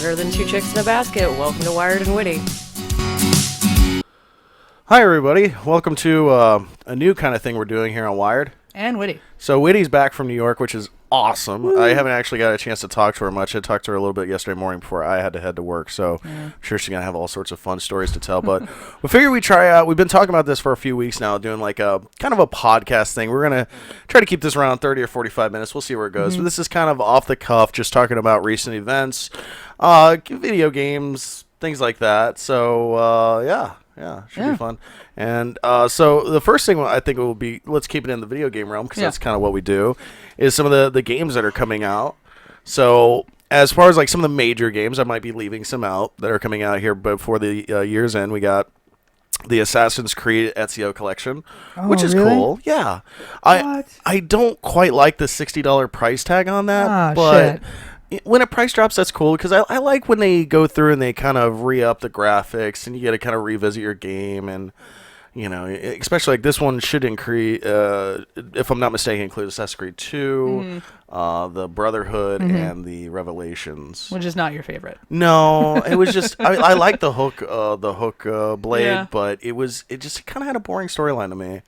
funner than two chicks in a basket. Welcome to Wired and Witty. Hi, everybody. Welcome to a new kind of thing we're doing here on Wired. And Witty. So Witty's back from New York, which is awesome. Woo. I haven't actually got a chance to talk to her much. I talked to her a little bit yesterday morning before I had to head to work, so I'm sure she's going to have all sorts of fun stories to tell. But we figured we'd try out. We've been talking about this for a few weeks now, doing like a kind of a podcast thing. We're going to try to keep this around 30 or 45 minutes. We'll see where it goes. But this is kind of off the cuff, just talking about recent events, video games, things like that. So, yeah, should be fun. And so the first thing I think will be, let's keep it in the video game realm, because that's kind of what we do, is some of the games that are coming out. So as far as like some of the major games, I might be leaving some out that are coming out here before the year's end. We got the Assassin's Creed Ezio collection, which is cool. Yeah. I don't quite like the $60 price tag on that, but... Shit. When a price drops, that's cool, because I like when they go through and they kind of re-up the graphics and you get to kind of revisit your game, and, you know, especially like this one should increase, if I'm not mistaken, include Assassin's Creed 2, the Brotherhood, and the Revelations. Which is not your favorite. No, it was just, I like the hook blade, but it just kind of had a boring storyline to me.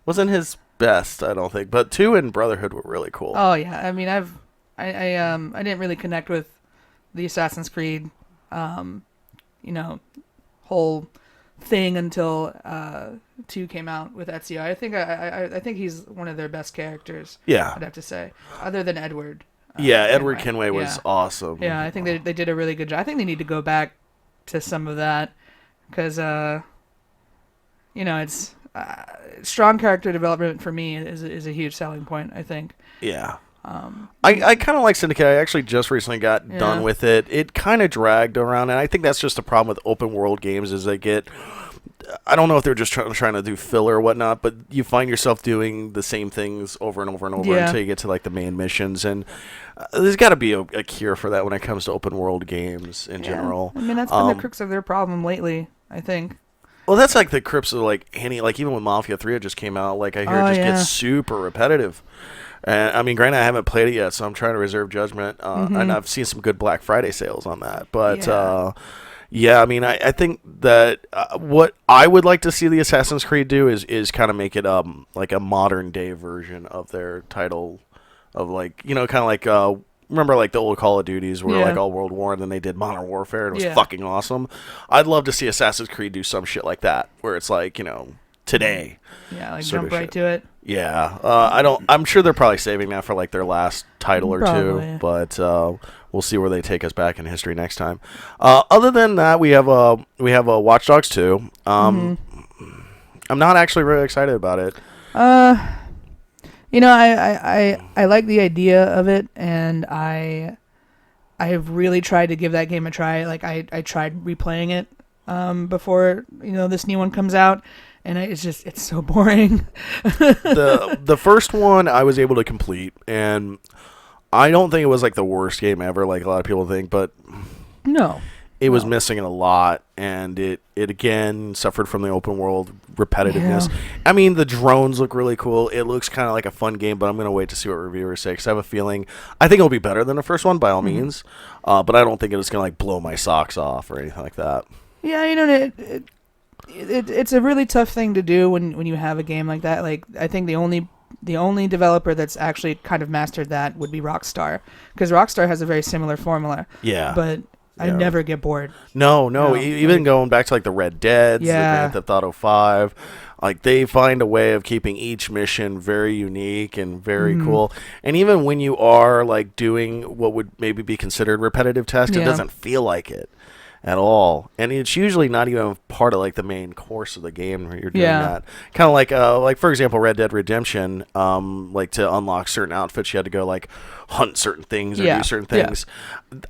Wasn't his best, I don't think, but 2 and Brotherhood were really cool. Oh, yeah, I mean, I didn't really connect with the Assassin's Creed, whole thing until 2 came out with Ezio. I think he's one of their best characters. Yeah, I'd have to say, other than Edward. Edward Kenway was awesome. Yeah, I think they did a really good job. I think they need to go back to some of that, because it's strong character development for me is a huge selling point, I think. Yeah. I kind of like Syndicate. I actually just recently got done with it. It kind of dragged around, and I think that's just the problem with open world games is they get... I don't know if they're just trying to do filler or whatnot, but you find yourself doing the same things over and over and over until you get to like the main missions, and there's got to be a cure for that when it comes to open world games in general. I mean, that's been the crux of their problem lately, I think. Well, that's like the crux of like even when Mafia 3 just came out, like I hear it just gets super repetitive. And I mean, granted, I haven't played it yet, so I'm trying to reserve judgment. And I've seen some good Black Friday sales on that. But, I mean, I think that what I would like to see the Assassin's Creed do is kind of make it like a modern-day version of their title of, like, kind of like... remember, like, the old Call of Duties were, like, all World War, and then they did Modern Warfare, and it was fucking awesome. I'd love to see Assassin's Creed do some shit like that, where it's like, today. Yeah, like jump right to it. Yeah, I'm sure they're probably saving that for like their last title or two, but we'll see where they take us back in history next time. Other than that, we have a Watchdogs 2. I'm not actually really excited about it. I like the idea of it, and I have really tried to give that game a try. Like I tried replaying it before this new one comes out. And it's so boring. The first one I was able to complete, and I don't think it was like the worst game ever, like a lot of people think, but it was missing a lot, and it again suffered from the open world repetitiveness. Yeah. I mean, the drones look really cool. It looks kind of like a fun game, but I'm going to wait to see what reviewers say, because I have a feeling, I think it'll be better than the first one by all means, but I don't think it's going to like blow my socks off or anything like that. Yeah, it's a really tough thing to do when you have a game like that. Like, I think the only developer that's actually kind of mastered that would be Rockstar, because Rockstar has a very similar formula. Yeah, but I never get bored. No. Even going back to like the Red Deads, the Grand Theft Auto 5, like they find a way of keeping each mission very unique and very cool. And even when you are like doing what would maybe be considered repetitive tasks, it doesn't feel like it at all, and it's usually not even part of like the main course of the game where you're doing that. Kind of like for example, Red Dead Redemption, like to unlock certain outfits, you had to go like hunt certain things or do certain things.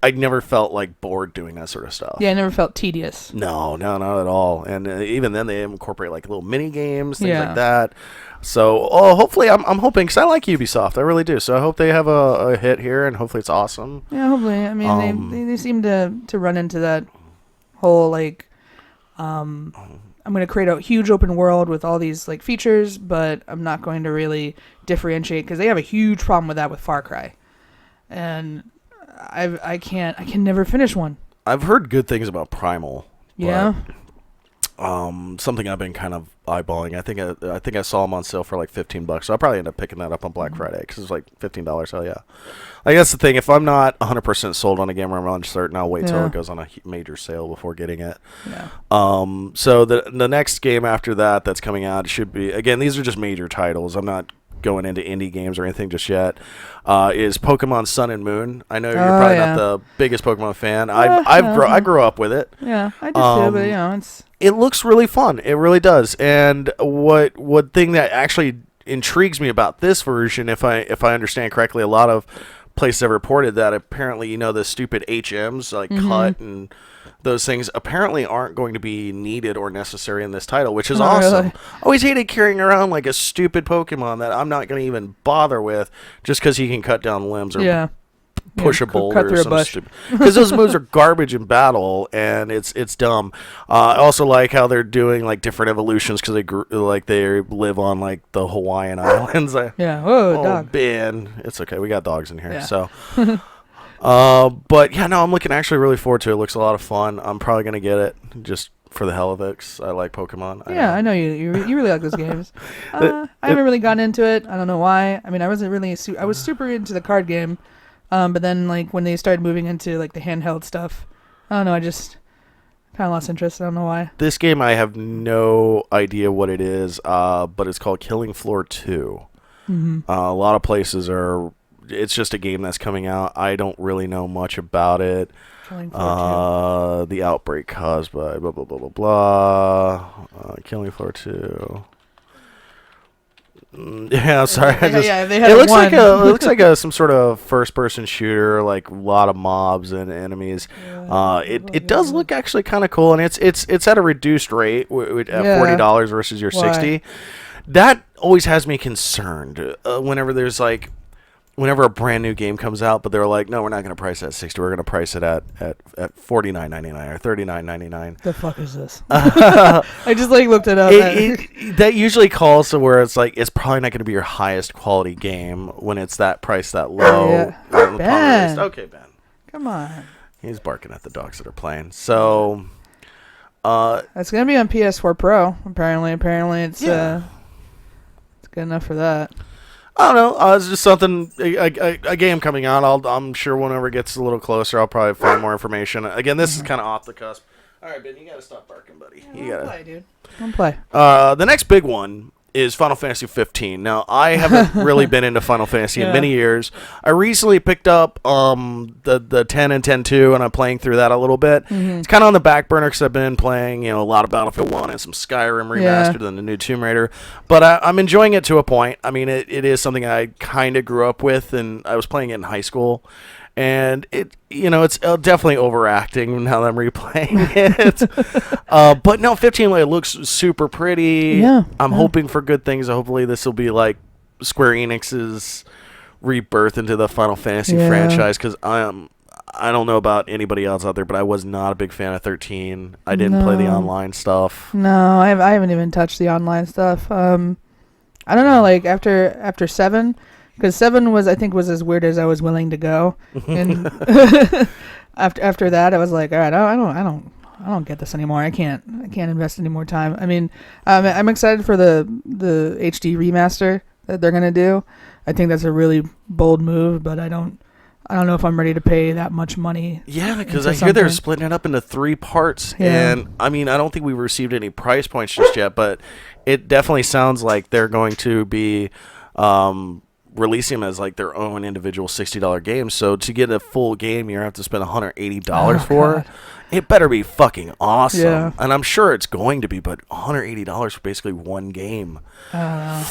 I never felt like bored doing that sort of stuff. Yeah, I never felt tedious. No, not at all. And even then, they incorporate like little mini games, things like that. So, hopefully, I'm hoping, because I like Ubisoft, I really do. So I hope they have a hit here, and hopefully it's awesome. Yeah, hopefully. I mean, they seem to run into that whole like I'm going to create a huge open world with all these like features, but I'm not going to really differentiate, because they have a huge problem with that with Far Cry, and I can never finish one. I've heard good things about Primal. Yeah. Something I've been kind of eyeballing. I think I saw them on sale for like $15, so I'll probably end up picking that up on Black Friday because it's like $15. Hell yeah! I guess the thing, if I'm not 100% sold on a game, I'm uncertain, I'll wait till it goes on a major sale before getting it. Yeah. So the next game after that that's coming out should be, again, these are just major titles. I'm not going into indie games or anything just yet. Is Pokemon Sun and Moon. I know you're probably not the biggest Pokemon fan. I grew up with it. Yeah, I did too, but you know, it looks really fun. It really does. And what thing that actually intrigues me about this version, if I understand correctly, a lot of places have reported that apparently, you know, the stupid HMs like cut and those things apparently aren't going to be needed or necessary in this title, which is awesome. Really? I always hated carrying around like a stupid Pokemon that I'm not going to even bother with just because he can cut down limbs or push a boulder cut through or a some bush. stupid. Because those moves are garbage in battle, and it's dumb. I also like how they're doing like different evolutions because they live on like the Hawaiian Islands. Whoa, dog. Ben, it's okay. We got dogs in here, Yeah. so. But yeah, no, I'm looking actually really forward to it. It looks a lot of fun. I'm probably gonna get it just for the hell of it. 'Cause I like Pokemon. I know you really like those games. I haven't really gotten into it. I don't know why. I mean, I wasn't really. I was super into the card game, but then like when they started moving into like the handheld stuff, I don't know. I just kind of lost interest. I don't know why. This game, I have no idea what it is. But it's called Killing Floor 2. A lot of places are. It's just a game that's coming out. I don't really know much about it. Killing Floor 2. The Outbreak caused by blah blah blah blah blah. Killing Floor 2. Yeah, sorry. It looks like some sort of first-person shooter, like a lot of mobs and enemies. It does look actually kind of cool, and it's at a reduced rate at $40 versus your $60. That always has me concerned whenever a brand new game comes out, but they're like, no, we're not going to price it at $60. We're going to price it at $49.99 or $39.99. The fuck is this? I just like looked it up. That usually calls to where it's like it's probably not going to be your highest quality game when it's that price that low. Ben. Okay, Ben. Come on. He's barking at the dogs that are playing. So, it's gonna be on PS4 Pro. Apparently, it's good enough for that. I don't know. It's just something, a game coming out. I'm sure whenever it gets a little closer, I'll probably find more information. Again, this is kind of off the cusp. All right, Ben, you got to stop barking, buddy. You got to play, dude. Don't play. The next big one is Final Fantasy 15. Now, I haven't really been into Final Fantasy in many years. I recently picked up the 10 and 10-2, and I'm playing through that a little bit. It's kind of on the back burner because I've been playing a lot of Battlefield 1 and some Skyrim remastered and the new Tomb Raider. But I'm enjoying it to a point. I mean, it is something I kind of grew up with, and I was playing it in high school. And it's definitely overacting now that I'm replaying it. But no, 15 looks super pretty. Yeah. I'm hoping for good things. Hopefully this will be like Square Enix's rebirth into the Final Fantasy franchise, because I don't know about anybody else out there, but I was not a big fan of 13. I didn't play the online stuff. No, I haven't even touched the online stuff. I don't know, like after 7. Because 7 was as weird as I was willing to go, and after that I was like, all right, I don't get this anymore. I can't invest any more time. I mean, I'm excited for the HD remaster that they're gonna do. I think that's a really bold move, but I don't know if I'm ready to pay that much money. Yeah, because I hear they're splitting it up into 3 parts, and I mean, I don't think we've received any price points just yet, but it definitely sounds like they're going to be releasing them as like their own individual $60 games. So to get a full game, you have to spend $180 for. God. It better be fucking awesome. Yeah. And I'm sure it's going to be, but $180 for basically one game. Yeah.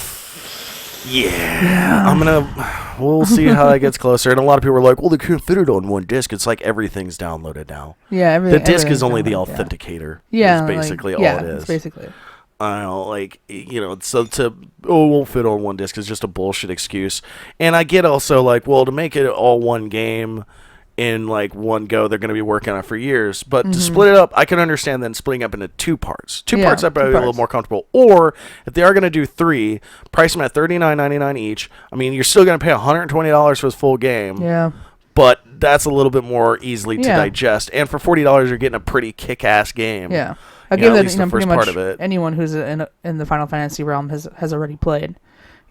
We'll see how that gets closer. And a lot of people are like, well, they couldn't fit it on one disc. It's like everything's downloaded now. Yeah, the disc is only the authenticator. Yeah. Is basically all it is. It's basically. I don't know, so won't fit on one disc is just a bullshit excuse. And I get also like, well, to make it all one game in like one go, they're going to be working on it for years. But to split it up, I can understand then splitting up into 2 parts. 2 parts that probably a little more comfortable. Or if they are going to do 3, price them at $39.99 each. I mean, you're still going to pay $120 for this full game. Yeah. but that's a little bit more easily to digest. And for $40, you're getting a pretty kick-ass game. Yeah, a game that the pretty first part much of it. anyone who's in the Final Fantasy realm has already played.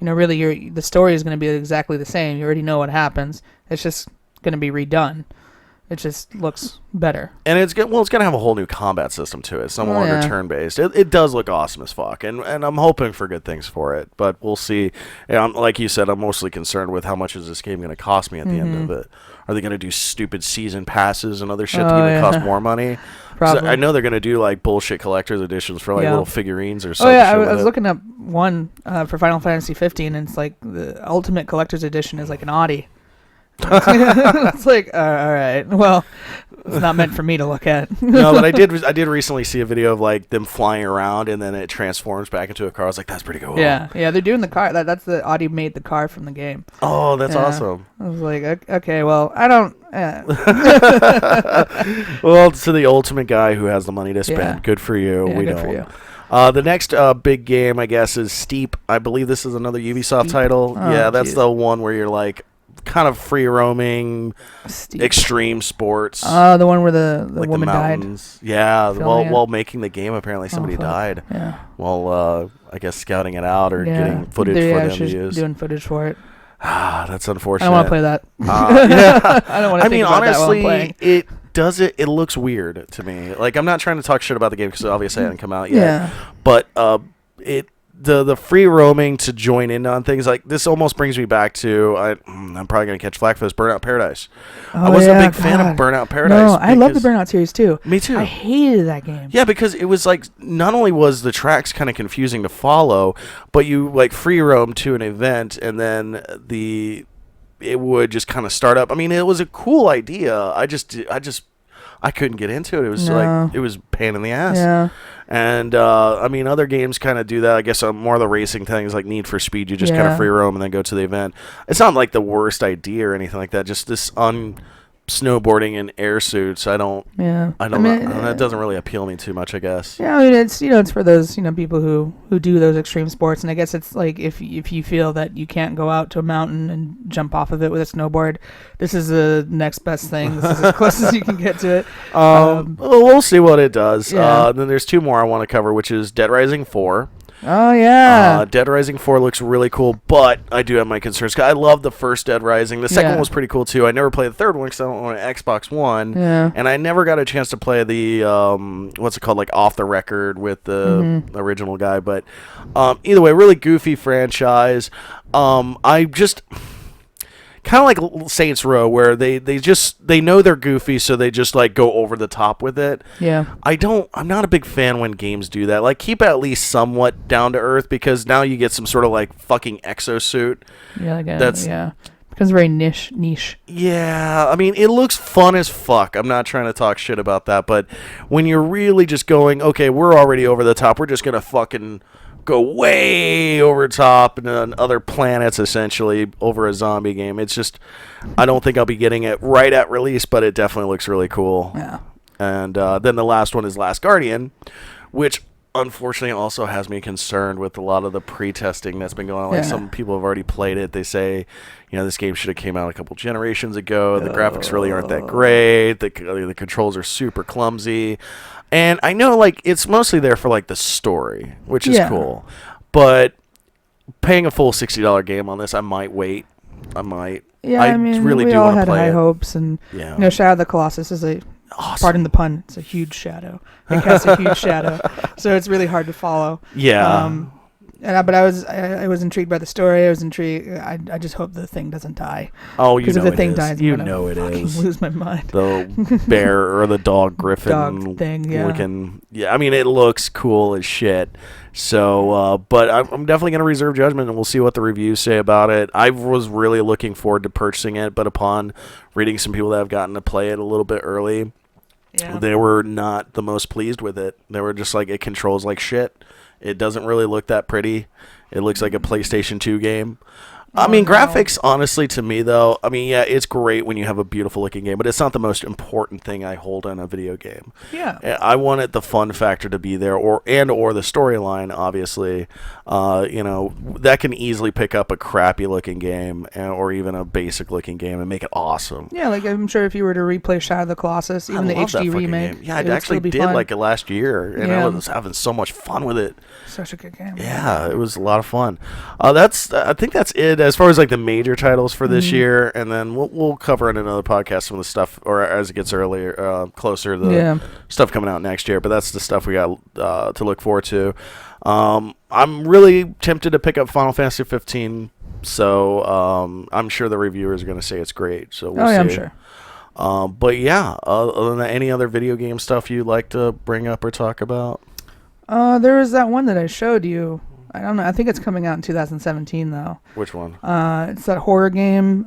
Really, the story is going to be exactly the same. You already know what happens. It's just going to be redone. It just looks better. And it's going to have a whole new combat system to it. It's no longer turn-based. It does look awesome as fuck, and I'm hoping for good things for it, but we'll see. And like you said, I'm mostly concerned with how much is this game going to cost me at the end of it. Are they going to do stupid season passes and other shit to even cost more money? Probably. I know they're going to do like bullshit collector's editions for like little figures or something. Oh, yeah, I was looking up one for Final Fantasy 15, and it's like the Ultimate Collector's Edition is like an Audi. It's like, all right, well, it's not meant for me to look at. No, but I did recently see a video of like them flying around and then it transforms back into a car. I was like, that's pretty cool. Yeah, they're doing the car. That's the Audi made the car from the game. Oh, that's awesome. I was like, okay, well, I don't. Well, to the ultimate guy who has the money to spend, good for you. Yeah, we good don't. For you. The next big game, I guess, is Steep. I believe this is another Ubisoft title. Oh, that's the one where you're like kind of free roaming, extreme sports. The one where the like woman the mountains. Died. Yeah, while making the game, apparently somebody died. Yeah. While I guess scouting it out or getting footage for them to use. Doing footage for it. That's unfortunate. I don't want to play that. Yeah. I don't want to think about that while I'm playing. It looks weird to me. Like, I'm not trying to talk shit about the game because obviously it hasn't come out yet. Yeah. But the free roaming to join in on things like this almost brings me back to I'm probably gonna catch flack for this, Burnout Paradise. I wasn't a big fan of Burnout Paradise. No, I love the Burnout series too. Me too. I hated that game. Yeah, because it was like not only was the tracks kind of confusing to follow, but you like free roam to an event and then it would just kind of start up. I mean, it was a cool idea. I couldn't get into it. It was like it was a pain in the ass. Yeah. And I mean, other games kind of do that. I guess more of the racing things like Need for Speed. You just kind of free roam and then go to the event. It's not like the worst idea or anything like that. Just this snowboarding in air suits. I don't know. That doesn't really appeal me too much, I guess. Yeah, I mean, it's for those people who do those extreme sports, and I guess it's like if you feel that you can't go out to a mountain and jump off of it with a snowboard, this is the next best thing. This is as close as you can get to it. We'll see what it does. Yeah. Then there's two more I want to cover, which is Dead Rising 4. Oh, yeah. Dead Rising 4 looks really cool, but I do have my concerns. I love the first Dead Rising. The second one was pretty cool, too. I never played the third one because I don't own an Xbox One. Yeah. And I never got a chance to play the, what's it called, like Off the Record with the original guy. But either way, really goofy franchise. I just... kind of like Saints Row, where they know they're goofy, so they just like go over the top with it. Yeah. I'm not a big fan when games do that. Like, keep it at least somewhat down to earth, because now you get some sort of like fucking exosuit. Yeah, becomes very niche. Yeah, I mean, it looks fun as fuck. I'm not trying to talk shit about that, but when you're really just going, okay, we're already over the top, we're just gonna fucking go way over top and on other planets, essentially, over a zombie game. It's just, I don't think I'll be getting it right at release, but it definitely looks really cool. Yeah. And then the last one is Last Guardian, which unfortunately also has me concerned with a lot of the pre-testing that's been going on. Like, some people have already played it. They say, this game should have came out a couple generations ago. The graphics really aren't that great. The controls are super clumsy. And I know, like, it's mostly there for, like, the story, which is cool. But paying a full $60 game on this, I might wait. Yeah, I mean, really we do all want to had play high it. Shadow of the Colossus is awesome. Pardon the pun, it's a huge shadow. It casts a huge shadow, so it's really hard to follow. Yeah. But I was intrigued by the story. I was intrigued. I just hope the thing doesn't die. Oh, you know if the it thing is. dies, You I'm gonna know it is. lose my mind. The bear or the dog griffin dog thing, looking. Yeah, I mean, it looks cool as shit. So, but I'm definitely going to reserve judgment, and we'll see what the reviews say about it. I was really looking forward to purchasing it, but upon reading some people that have gotten to play it a little bit early, they were not the most pleased with it. They were just like, it controls like shit. It doesn't really look that pretty. It looks like a PlayStation 2 game. I mean, graphics, honestly, to me, though, I mean, yeah, it's great when you have a beautiful-looking game, but it's not the most important thing I hold in a video game. Yeah. I wanted the fun factor to be there, or the storyline, obviously. That can easily pick up a crappy-looking game, or even a basic-looking game, and make it awesome. Yeah, like, I'm sure if you were to replay Shadow of the Colossus, even the HD remake. Game. Yeah, I actually did fun. like it last year, and I was having so much fun with it. Such a good game. Yeah, it was a lot of fun. I think that's it as far as like the major titles for this year, and then we'll cover in another podcast some of the stuff, or as it gets closer, the stuff coming out next year. But that's the stuff we got to look forward to. I'm really tempted to pick up Final Fantasy 15, so I'm sure the reviewers are going to say it's great. So we'll see. I'm sure. But yeah, other than that, any other video game stuff you'd like to bring up or talk about? There was that one that I showed you. I don't know. I think it's coming out in 2017, though. Which one? It's that horror game.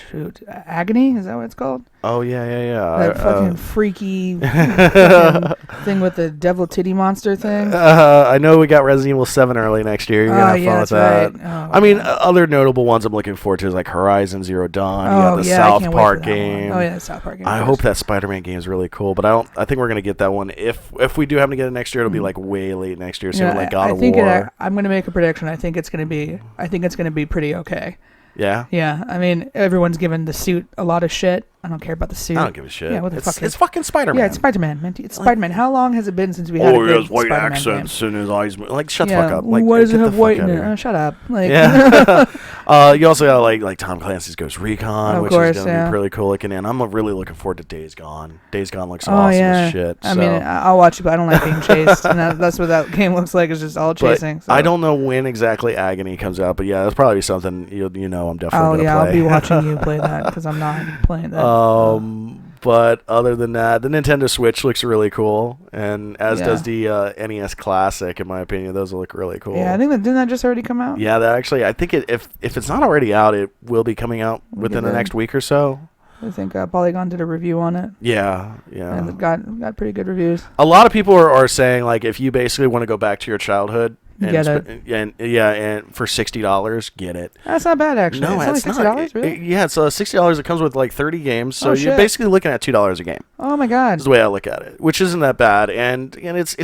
Shoot. Agony? Is that what it's called? Oh, yeah. That fucking freaky fucking thing with the devil titty monster thing. I know we got Resident Evil 7 early next year. You're going to have fun with that. Right. I mean, other notable ones I'm looking forward to is like Horizon Zero Dawn. You got the South Park game. Oh, yeah, the South Park game. I hope that Spider-Man game is really cool, but I think we're going to get that one. If we do happen to get it next year, it'll be like way late next year. So like God of War. I'm going to make a prediction. I think it's going to be pretty okay. Yeah? Yeah. I mean, everyone's given the suit a lot of shit. I don't care about the suit. I don't give a shit. Yeah, what the fuck? It's fucking Spider-Man. Yeah, it's Spider-Man, man. It's Spider-Man. How long has it been since we had a good he has white Spider-Man accents game? and his eyes. Like, shut the fuck up. Like, why does it get have the white fuck in out it? of here. Shut up. Like, Yeah. You also got like Tom Clancy's Ghost Recon, Of which course, is going to be really cool looking. And I'm really looking forward to Days Gone. Days Gone looks oh, awesome yeah. as shit. I mean, I'll watch it, but I don't like being chased. And that's what that game looks like. It's just all chasing. So. I don't know when exactly Agony comes out, but yeah, that's probably something you know I'm definitely going to play. I'll be watching you play that because I'm not playing that. But other than that, the Nintendo Switch looks really cool, and as does the NES Classic, in my opinion. Those will look really cool. Yeah, I think didn't that just already come out? Yeah, I think if it's not already out, it will be coming out within the next week or so. I think Polygon did a review on it. Yeah. And it got pretty good reviews. A lot of people are saying, like, if you basically want to go back to your childhood, and for $60, get it. That's not bad, actually. No, it's only $60, really? It's $60. It comes with like 30 games, so you're shit. basically looking at $2 a game. Oh my god, is the way I look at it, which isn't that bad, and it's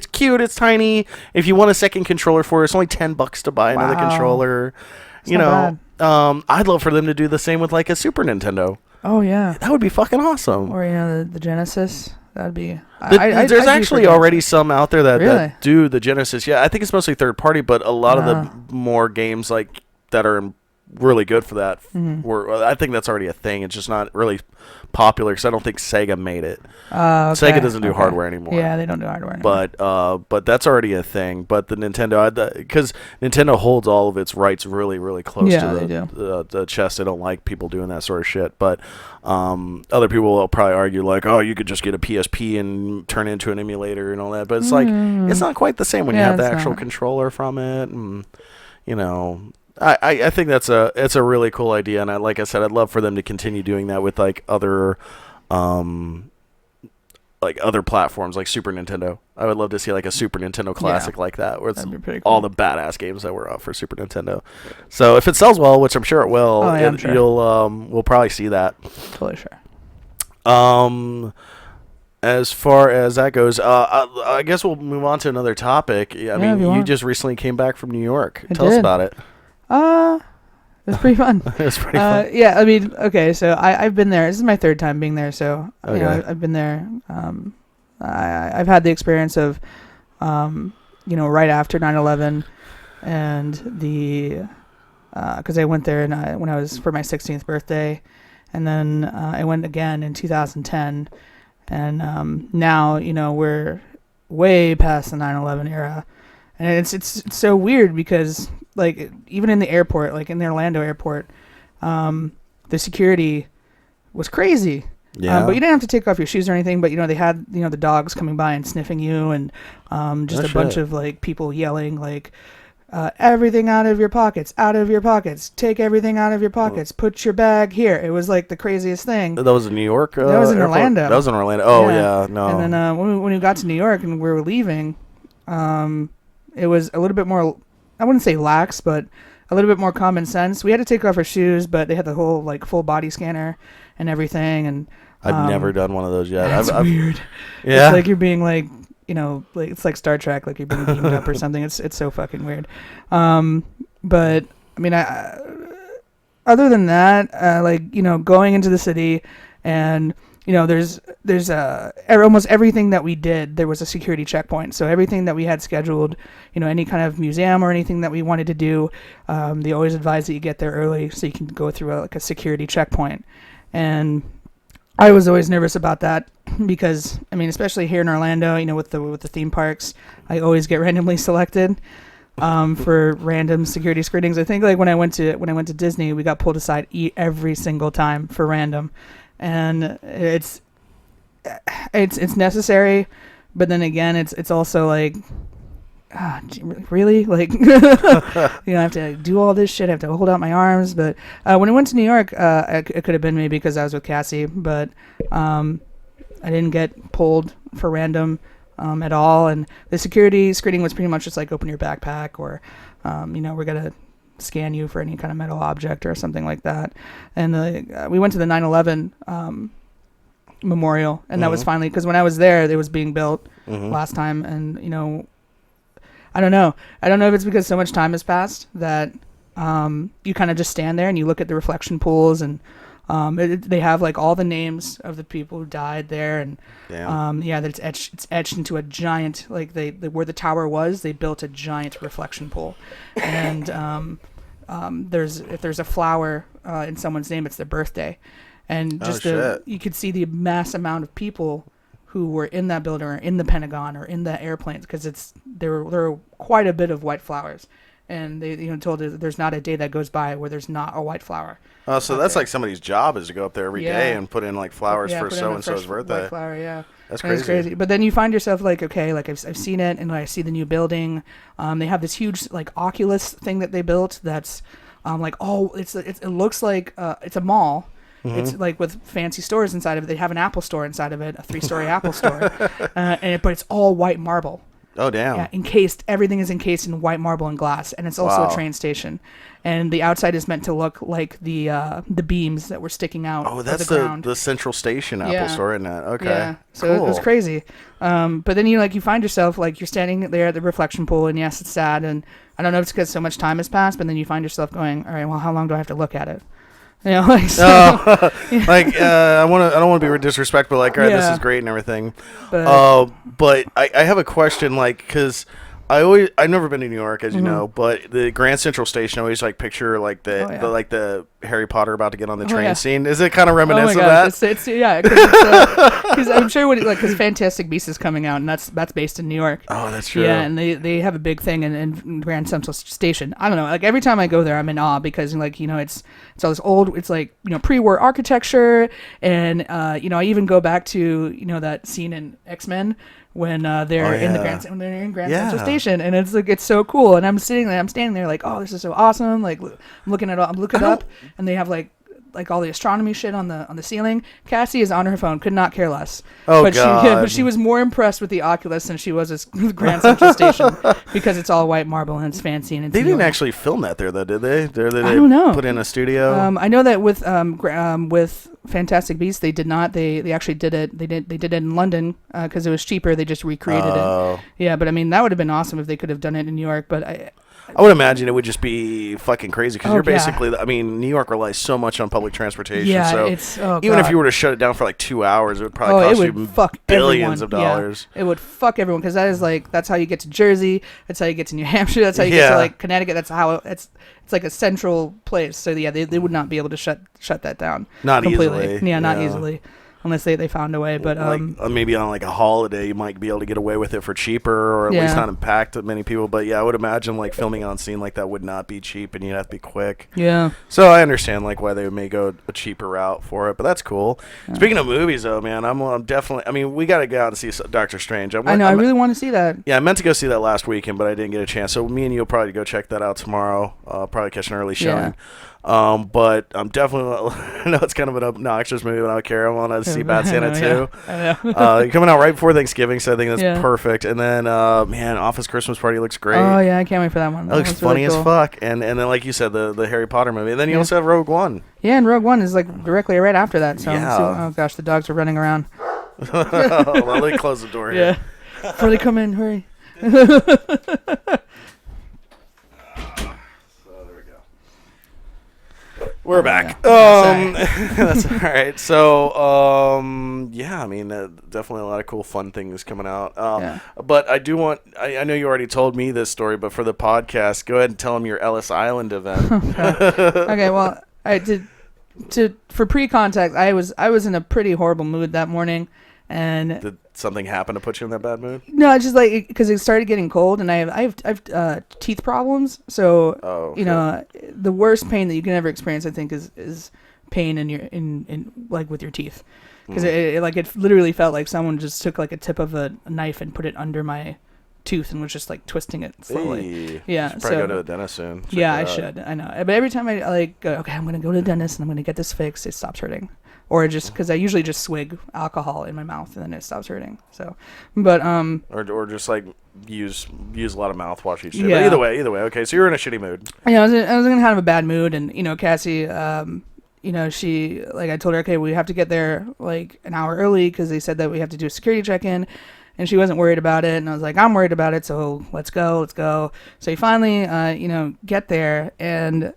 cute. It's tiny. If you want a second controller for it, it's only $10 to buy another controller. Bad. I'd love for them to do the same with like a Super Nintendo. Oh yeah, that would be fucking awesome. Or the Genesis. That'd be. There's actually already some out there that do the Genesis. Yeah, I think it's mostly third party, but a lot of the more games like that are really good for that. I think that's already a thing. It's just not really popular because I don't think Sega made it. Okay. Sega doesn't do hardware anymore. Yeah, they don't do hardware anymore. But that's already a thing. But the Nintendo, because Nintendo holds all of its rights really, really close to the chest. They don't like people doing that sort of shit. But other people will probably argue like, oh, you could just get a PSP and turn it into an emulator and all that. But it's like it's not quite the same when you have the actual controller from it, and I think it's a really cool idea, and like I said, I'd love for them to continue doing that with like other platforms like Super Nintendo. I would love to see like a Super Nintendo Classic like that, where it's all the badass games that were out for Super Nintendo. So if it sells well, which I'm sure it will, we'll probably see that. Totally sure. As far as that goes, I guess we'll move on to another topic. I mean, you just recently came back from New York. Tell us about it. It was pretty fun. It was pretty fun. Yeah, I mean, okay, so I've been there. This is my third time being there, so I've been there. I've had the experience of, right after 9/11, and because I went there when I was for my 16th birthday, and then I went again in 2010, and now we're way past the 9/11 era. And it's so weird because, like, even in the airport, like in the Orlando airport, the security was crazy. Yeah. But you didn't have to take off your shoes or anything. But, they had, the dogs coming by and sniffing you, and just a bunch of, like, people yelling, like, everything out of your pockets, take everything out of your pockets, put your bag here. It was, like, the craziest thing. That was in New York? That was in airport? Orlando. That was in Orlando. Oh, yeah no. And then when we got to New York and we were leaving, it was a little bit more, I wouldn't say lax, but a little bit more common sense. We had to take off our shoes, but they had the whole like full body scanner and everything. And I've never done one of those yet. That's weird. Yeah. It's like you're being like, you know, like it's like Star Trek, like you're being beamed up or something. It's so fucking weird. But I mean, other than that, like, you know, going into the city, and you know, there's almost everything that we did, there was a security checkpoint. So everything that we had scheduled, you know, any kind of museum or anything that we wanted to do, they always advise that you get there early so you can go through like a security checkpoint. And I was always nervous about that because, I mean, especially here in Orlando, you know, with the theme parks, I always get randomly selected for random security screenings. I think like when I went to Disney, we got pulled aside every single time for random. And it's necessary, but then again, it's also like, really, like, you know, I have to do all this shit. I have to hold out my arms. But when I went to New York, it could have been maybe because I was with Cassie, but I didn't get pulled for random at all. And the security screening was pretty much just like open your backpack, or you know, we're gonna scan you for any kind of metal object or something like that. And we went to the 9/11 memorial, and that was finally, because when I was there, it was being built last time. And you know, I don't know if it's because so much time has passed that you kind of just stand there and you look at the reflection pools, and they have like all the names of the people who died there. And that it's etched into a giant, like they where the tower was, they built a giant reflection pool. And if there's a flower in someone's name, it's their birthday. And just you could see the mass amount of people who were in that building or in the Pentagon or in the airplanes, because there were quite a bit of white flowers. And they, you know, told us there's not a day that goes by where there's not a white flower. Oh, so that's like somebody's job is to go up there every day and put in like flowers for so and so's birthday. White flower, yeah. That's crazy. It's crazy. But then you find yourself like, okay, like I've seen it, and I see the new building. They have this huge like Oculus thing that they built. That's like it looks like it's a mall. It's like with fancy stores inside of it. They have an Apple store inside of it, a 3-story Apple store, but it's all white marble. Oh, damn. Yeah, everything is encased in white marble and glass, and it's also a train station. And the outside is meant to look like the beams that were sticking out. Oh, that's of the ground. the Central Station Apple Store, isn't it? Okay. Yeah, so cool. It was crazy. But then you find yourself like you're standing there at the reflection pool, and yes, it's sad, and I don't know if it's because so much time has passed, but then you find yourself going, all right, well, how long do I have to look at it? You know, like, so, like I don't want to be disrespectful. Like, all right, this is great and everything. But I have a question, like, because I've never been to New York, as you know, but the Grand Central Station, I always like picture like the Harry Potter about to get on the train scene. Is it kind of reminiscent of that? Because I'm sure because Fantastic Beasts is coming out, and that's based in New York. Oh, that's true. Yeah, and they have a big thing in Grand Central Station. I don't know, like every time I go there, I'm in awe because like, you know, it's all this old, it's like, you know, pre-war architecture, and you know, I even go back to, you know, that scene in X-Men when they're in the Grand Central Station, and it's like, it's so cool. And I'm standing there like, oh, this is so awesome. Like I'm looking up, and they have like all the astronomy shit on the ceiling. Cassie is on her phone, could not care less. Oh, but God. but she was more impressed with the Oculus than she was with Grand Central Station because it's all white marble and it's fancy and it's They didn't actually film that there, though, did they? I don't know. Put in a studio. I know that with Fantastic Beasts, they did not. They actually did it. They did it in London because it was cheaper. They just recreated it. Yeah, but I mean, that would have been awesome if they could have done it in New York. But I would imagine it would just be fucking crazy because you're basically, I mean, New York relies so much on public transportation. Yeah, so even if you were to shut it down for like 2 hours, it would probably cost you billions of dollars. Yeah, it would fuck everyone because that's how you get to Jersey. That's how you get to New Hampshire. That's how you get to like Connecticut. That's how it's like a central place. So yeah, they would not be able to shut that down. Not completely. easily. Yeah, not easily. Unless they found a way, but like, maybe on like a holiday you might be able to get away with it for cheaper, or at least not impact many people. But yeah, I would imagine like filming on scene like that would not be cheap, and you'd have to be quick. Yeah. So I understand like why they may go a cheaper route for it, but that's cool. Yeah. Speaking of movies, though, man, I'm definitely. I mean, we got to go out and see Doctor Strange. I know. I really want to see that. Yeah, I meant to go see that last weekend, but I didn't get a chance. So me and you'll probably go check that out tomorrow. Probably catch an early showing. But I'm definitely, I know it's kind of an obnoxious movie, but I don't care. I want to see Bad Santa too. I know. Coming out right before Thanksgiving, so I think that's Yeah. perfect. And then, man, Office Christmas Party looks great. Oh yeah, I can't wait for that one. It looks funny as fuck. And then, like you said, the Harry Potter movie. And then you also have Rogue One. Yeah, and Rogue One is like directly right after that. So, Yeah. oh gosh, the dogs are running around. Well, let me close the door here. Yeah. Before they come in, hurry. We're back. Yeah. That's all right. So, yeah, I mean, definitely a lot of cool, fun things coming out. But I do want, I know you already told me this story, but for the podcast, go ahead and tell them your Ellis Island event. Okay, well, I did. For pre-contact, I was in a pretty horrible mood that morning, and Did something happen to put you in that bad mood? no, it's just like because it started getting cold, and I have teeth problems. So Okay. the worst pain that you can ever experience, I think, is pain in your in like with your teeth, because it literally felt like someone just took like a tip of a knife and put it under my tooth and was just like twisting it slowly. Hey, Yeah, you should probably so- go to a dentist soon. Check Yeah, that I out. should. I know. But every time I like go, okay, I'm gonna go to the dentist and I'm gonna get this fixed, it stops hurting. Or just because I usually just swig alcohol in my mouth and then it stops hurting. So, but Or just like use a lot of mouthwash each day. Yeah. But either way. Okay, so you're in a shitty mood. I was in kind of a bad mood, and Cassie, she like I told her, okay, we have to get there like an hour early because they said that we have to do a security check-in. And she wasn't worried about it, and I was like, I'm worried about it, so let's go. So you finally, get there, and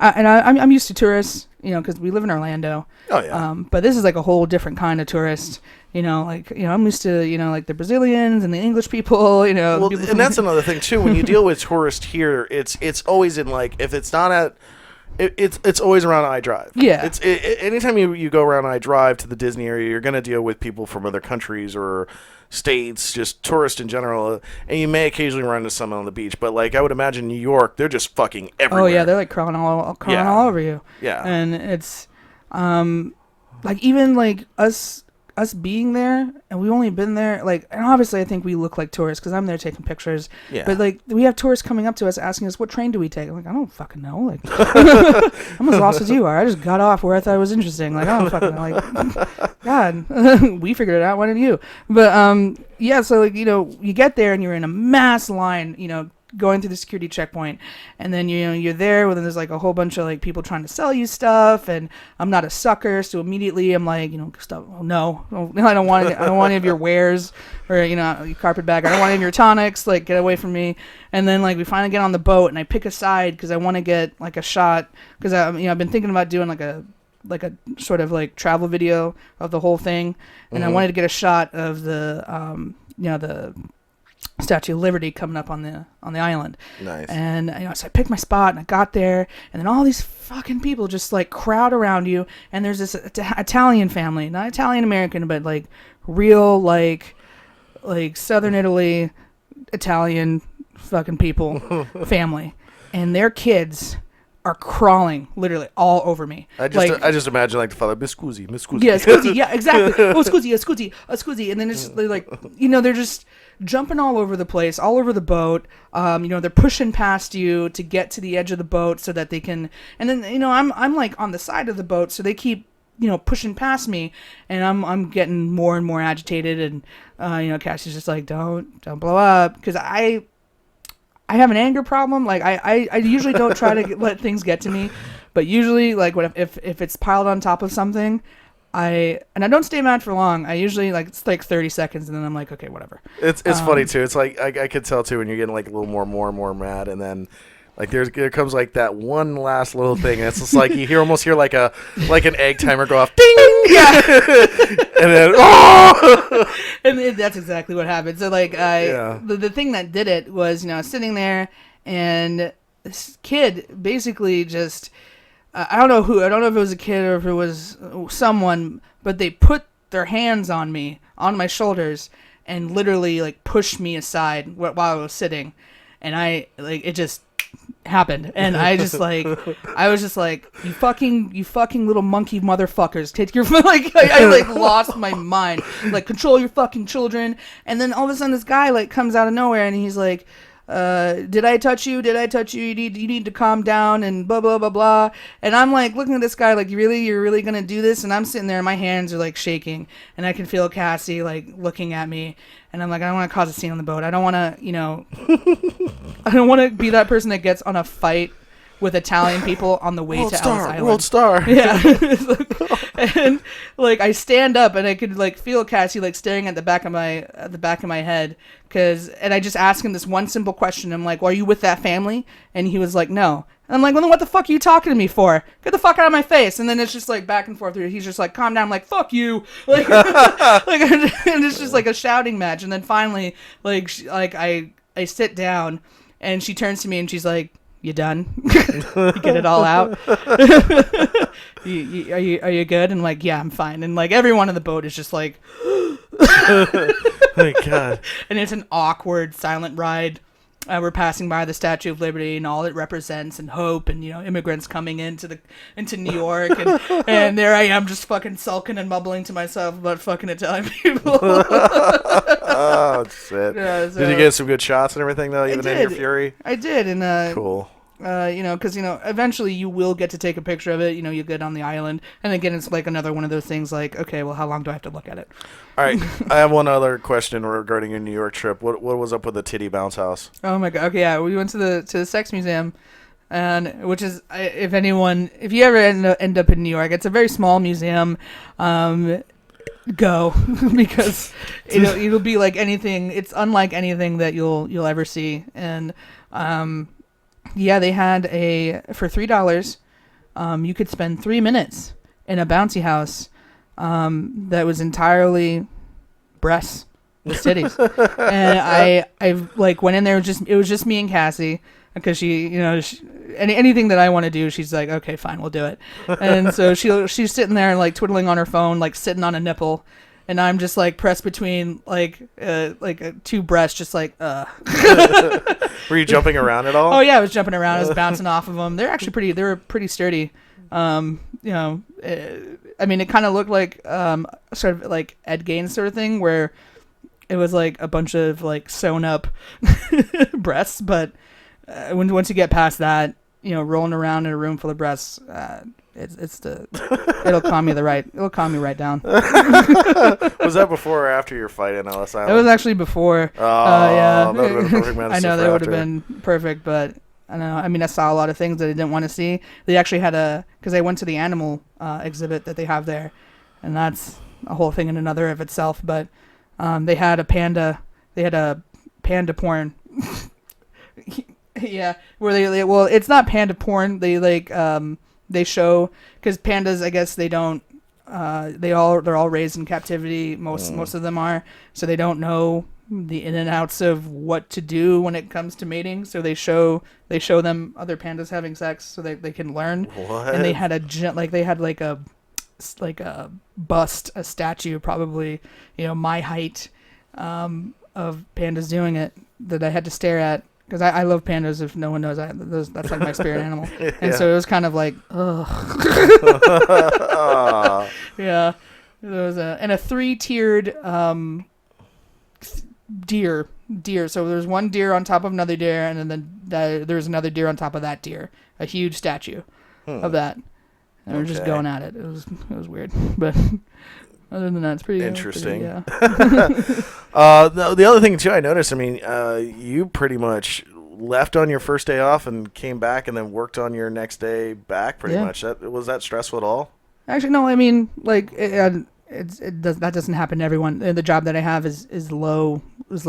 I'm used to tourists, because we live in Orlando. Oh yeah. But this is like a whole different kind of tourist. I'm used to like the Brazilians and the English people. Well, people and that's another thing too. When you deal with tourists here, it's always in like if it's not at. It's always around iDrive. Yeah. Anytime you go around iDrive to the Disney area, you're going to deal with people from other countries or states, just tourists in general, and you may occasionally run into someone on the beach. But like I would imagine New York, they're just fucking everywhere. Oh yeah, they're like crawling all over you. Yeah. And it's like even like us being there, and we've only been there like, and obviously I think we look like tourists because I'm there taking pictures. Yeah. But like we have tourists coming up to us asking us what train do we take. I'm like, I don't fucking know. Like I'm as lost as you are. I just got off where I thought it was interesting. Like I don't fucking know. Like God, we figured it out. Why didn't you? But yeah. So like you get there and you're in a mass line. Going through the security checkpoint, and then you're there when there's like a whole bunch of like people trying to sell you stuff, and I'm not a sucker, so immediately I'm like, stuff. Oh, no, I don't want any of your wares or your carpet bag. I don't want any of your tonics. Like get away from me. And then like we finally get on the boat, and I pick a side because I want to get like a shot because I've been thinking about doing like a sort of like travel video of the whole thing, and I wanted to get a shot of the the Statue of Liberty coming up on the island. Nice. And so I picked my spot and I got there, and then all these fucking people just like crowd around you, and there's this Italian family, not Italian American, but like real like Southern Italy Italian fucking people family, and their kids are crawling literally all over me. I just imagine like the father, Miss Scusi. Yeah, scusi, yeah, exactly. Oh, scusi. And then it's they're like, they're just jumping all over the place, all over the boat. They're pushing past you to get to the edge of the boat so that they can. And then I'm like on the side of the boat, so they keep pushing past me, and I'm getting more and more agitated. And Cassie's just like, don't blow up, because I have an anger problem. Like I usually don't try to let things get to me, but usually like if it's piled on top of something, I don't stay mad for long. I usually it's like 30 seconds, and then I'm like, okay, whatever. It's funny too. It's like I could tell too when you're getting like a little more and more mad, and then like there comes like that one last little thing, and it's just like you almost hear like an egg timer go off, ding, Yeah. and then oh, And that's exactly what happened. So like the thing that did it was I was sitting there, and this kid basically just I don't know if it was a kid or if it was someone, but they put their hands on me, on my shoulders, and literally like pushed me aside while I was sitting, and it just happened, and I was just like, you fucking little monkey motherfuckers, take your I lost my mind, like control your fucking children. And then all of a sudden this guy like comes out of nowhere, and he's like, did I touch you? Did I touch you? You need to calm down and blah, blah, blah, blah. And I'm like looking at this guy like, you're really going to do this? And I'm sitting there and my hands are like shaking and I can feel Cassie like looking at me. And I'm like, I don't want to cause a scene on the boat. I don't want to, I don't want to be that person that gets on a fight with Italian people on the way to Ellis Island. World Star. Yeah. And like I stand up and I could like feel Cassie like staring at the back of my head and I just asked him this one simple question. I'm like, well, are you with that family? And he was like, no. And I'm like, well, then what the fuck are you talking to me for? Get the fuck out of my face. And then it's just like back and forth. He's just like, calm down. I'm like, fuck you. Like, and it's just like a shouting match. And then finally, I sit down and she turns to me and she's like, you done? You get it all out? Are you good? And I'm like, yeah, I'm fine. And like everyone on the boat is just like, Thank God. And it's an awkward, silent ride. We're passing by the Statue of Liberty and all it represents and hope and, immigrants coming into New York. And there I am just fucking sulking and mumbling to myself about fucking Italian people. Oh, shit. Yeah, so, did you get some good shots and everything, though, even in your fury? I did. And, cool. Because, eventually you will get to take a picture of it. You get on the island. And again, it's like another one of those things like, okay, well, how long do I have to look at it? All right. I have one other question regarding your New York trip. What was up with the titty bounce house? Oh, my God. Okay, yeah. We went to the sex museum, and which is, if you ever end up in New York, it's a very small museum. Go because it'll be like anything. It's unlike anything that you'll ever see. And yeah, they had for $3, you could spend 3 minutes in a bouncy house that was entirely breasts with titties. And I like went in there. It was just me and Cassie because anything that I want to do, she's like, okay, fine, we'll do it. And so she's sitting there and like twiddling on her phone, like sitting on a nipple. And I'm just like pressed between two breasts, just like. Were you jumping around at all? Oh yeah, I was jumping around. I was bouncing off of them. They're actually they were pretty sturdy. It kind of looked like sort of like Ed Gaines sort of thing, where it was like a bunch of like sewn up breasts. But once you get past that, rolling around in a room full of breasts. It'll calm me right down. Was that before or after your fight in Ellis Island? It was actually before. That Yeah. would have been a perfect medicine. I know that would have been perfect, but I don't know. I mean, I saw a lot of things that I didn't want to see. They actually had because I went to the animal exhibit that they have there, and that's a whole thing in another of itself. But they had a panda. They had a panda porn. Yeah, where well, it's not panda porn. They show, because pandas, I guess they don't. They're all raised in captivity. Most of them are, so they don't know the in and outs of what to do when it comes to mating. So they show them other pandas having sex so they can learn. What? And they had a bust, a statue, probably my height, of pandas doing it that I had to stare at. Because I love pandas, if no one knows. That's like my spirit animal. And so it was kind of like, ugh. Yeah. There was a 3-tiered deer. So there's one deer on top of another deer, and then there's another deer on top of that deer. A huge statue of that. And we're just going at it. It was weird. But other than that, it's pretty interesting. Yeah. The other thing too, I noticed. I mean, you pretty much left on your first day off and came back, and then worked on your next day back. Pretty much. Was that stressful at all? Actually, no. I mean, like that doesn't happen to everyone. The job that I have is low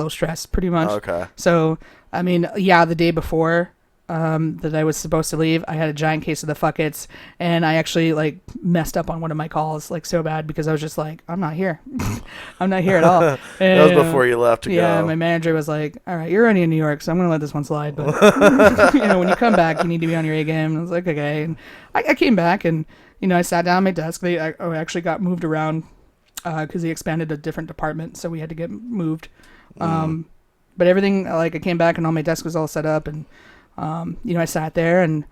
stress, pretty much. Okay. So I mean, yeah, the day before that I was supposed to leave, I had a giant case of the fuckets, and I actually like messed up on one of my calls like so bad because I was just like, I'm not here. I'm not here at all. And, that was before you left to go. Yeah, my manager was like, all right, you're already in New York, so I'm going to let this one slide. But, when you come back, you need to be on your A game. And I was like, okay. And I came back, and, I sat down at my desk. I actually got moved around because they expanded a different department, so we had to get moved. But everything, like I came back, and all my desk was all set up, and I sat there, and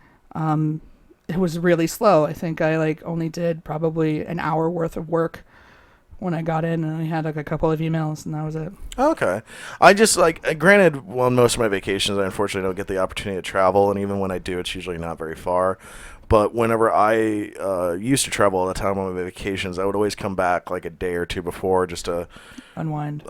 it was really slow. I think I only did probably an hour worth of work when I got in, and I had like a couple of emails, and that was it. Okay. I just granted, on most of my vacations, I unfortunately don't get the opportunity to travel, and even when I do, it's usually not very far. But whenever I used to travel all the time on my vacations, I would always come back like a day or two before just to unwind,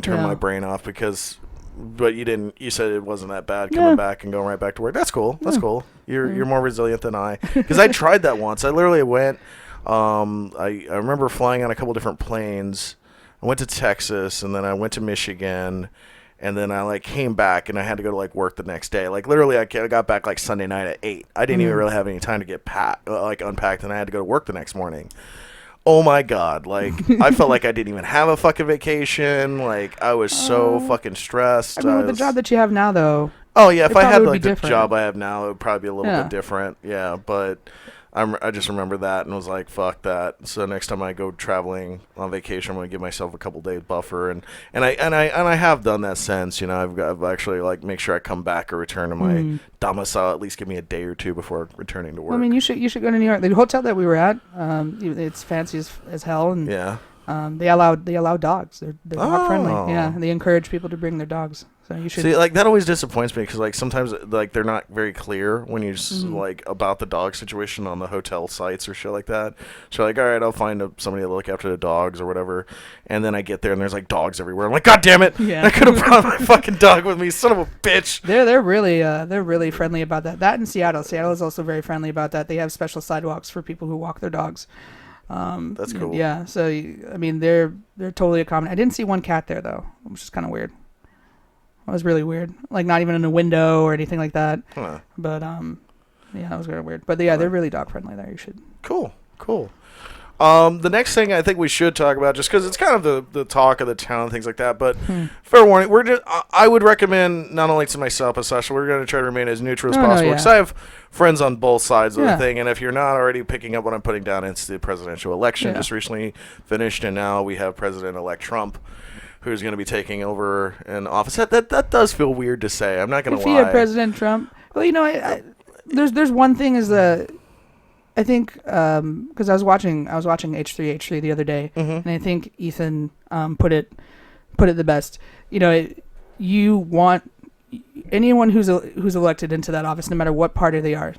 turn my brain off because. But you said it wasn't that bad coming back and going right back to work. That's cool. That's cool. You're more resilient than I. Because I tried that once. I literally went. I remember flying on a couple different planes. I went to Texas and then I went to Michigan, and then I came back and I had to go to work the next day. Literally, I got back Sunday night at 8. I didn't even really have any time to get unpacked, and I had to go to work the next morning. Oh my God, I felt like I didn't even have a fucking vacation. I was so fucking stressed. I mean, with the job that you have now, though. Oh, yeah, if I had the different. job I have now, it would probably be a little bit different. Yeah, but I just remember that and was like, fuck that. So next time I go traveling on vacation, I'm going to give myself a couple days buffer. And I have done that since. I've actually make sure I come back or return to my domicile. At least give me a day or two before returning to work. Well, I mean, you should go to New York. The hotel that we were at, it's fancy as hell, and they allow dogs. They're dog friendly. Yeah, and they encourage people to bring their dogs. So you should see, that always disappoints me because sometimes they're not very clear when you just about the dog situation on the hotel sites or shit like that. So all right, I'll find somebody to look after the dogs or whatever, and then I get there and there's dogs everywhere. I'm like, God damn it! Yeah. I could have brought my fucking dog with me, son of a bitch. They're really friendly about that. That in Seattle is also very friendly about that. They have special sidewalks for people who walk their dogs. That's cool. Yeah, so I mean they're totally accommodating. I didn't see one cat there though, which is kind of weird. It was really weird. Not even in a window or anything like that. Huh. But yeah, that was kind of weird. But yeah, they're really dog friendly there. You should. Cool. The next thing I think we should talk about, just because it's kind of the talk of the town and things like that, but fair warning, I would recommend not only to myself, but Sasha, we're going to try to remain as neutral as possible, because I have friends on both sides of the thing, and if you're not already picking up what I'm putting down, it's the presidential election just recently finished, and now we have President-elect Trump, who's going to be taking over in office. That does feel weird to say. I'm not going to lie. If you had President Trump, well, there's one thing is I think because I was watching H3 the other day, and I think Ethan put it the best. You want anyone who's elected into that office, no matter what party they are,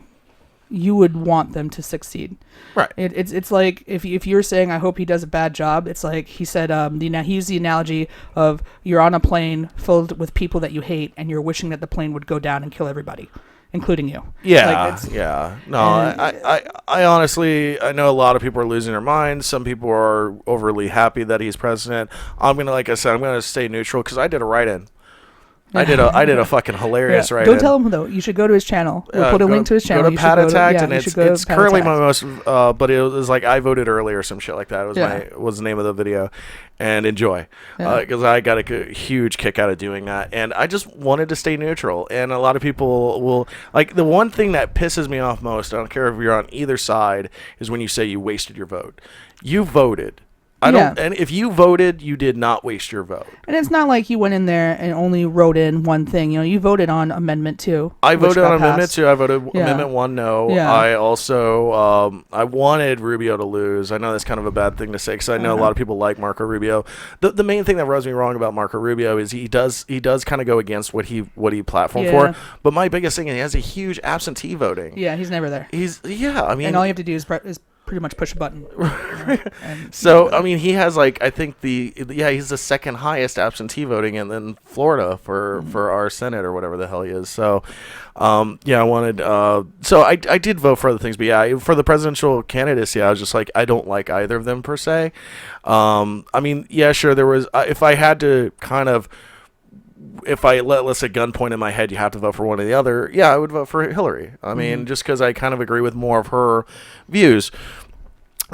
you would want them to succeed. Right. It's like if you're saying I hope he does a bad job, it's like he said he used the analogy of you're on a plane filled with people that you hate and you're wishing that the plane would go down and kill everybody, including you. Yeah. No, I honestly, I know a lot of people are losing their minds. Some people are overly happy that he's president. I'm gonna stay neutral because I did a write-in. I did a fucking hilarious write-in. Don't tell him though. You should go to his channel. We'll put a link to his channel. Go to Pat Attacked, and it's currently my most. But it was I voted early or some shit like that. It was the name of the video, and enjoy, because I got a huge kick out of doing that, and I just wanted to stay neutral. And a lot of people will the one thing that pisses me off most. I don't care if you're on either side, is when you say you wasted your vote. You voted. And if you voted, you did not waste your vote. And it's not like you went in there and only wrote in one thing. You voted on Amendment 2. I voted on Amendment 2. I voted Amendment 1 no. Yeah. I also I wanted Rubio to lose. I know that's kind of a bad thing to say because I know a lot of people like Marco Rubio. The main thing that rubs me wrong about Marco Rubio is he does kind of go against what he platformed for. But my biggest thing is he has a huge absentee voting. Yeah, he's never there. I mean, and all you have to do is pretty much push a button. So I mean, he has I think he's the second highest absentee voting in Florida for our Senate or whatever the hell he is. So I wanted so I did vote for other things, but for the presidential candidacy, I was just I don't like either of them per se. I mean, sure, there was if I had to kind of. If let's say gunpoint in my head, you have to vote for one or the other. Yeah, I would vote for Hillary. I mean, just because I kind of agree with more of her views.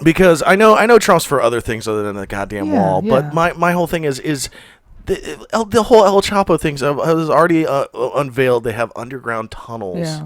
Because I know Trump's for other things other than the goddamn wall. But my whole thing is the whole El Chapo thing was already unveiled. They have underground tunnels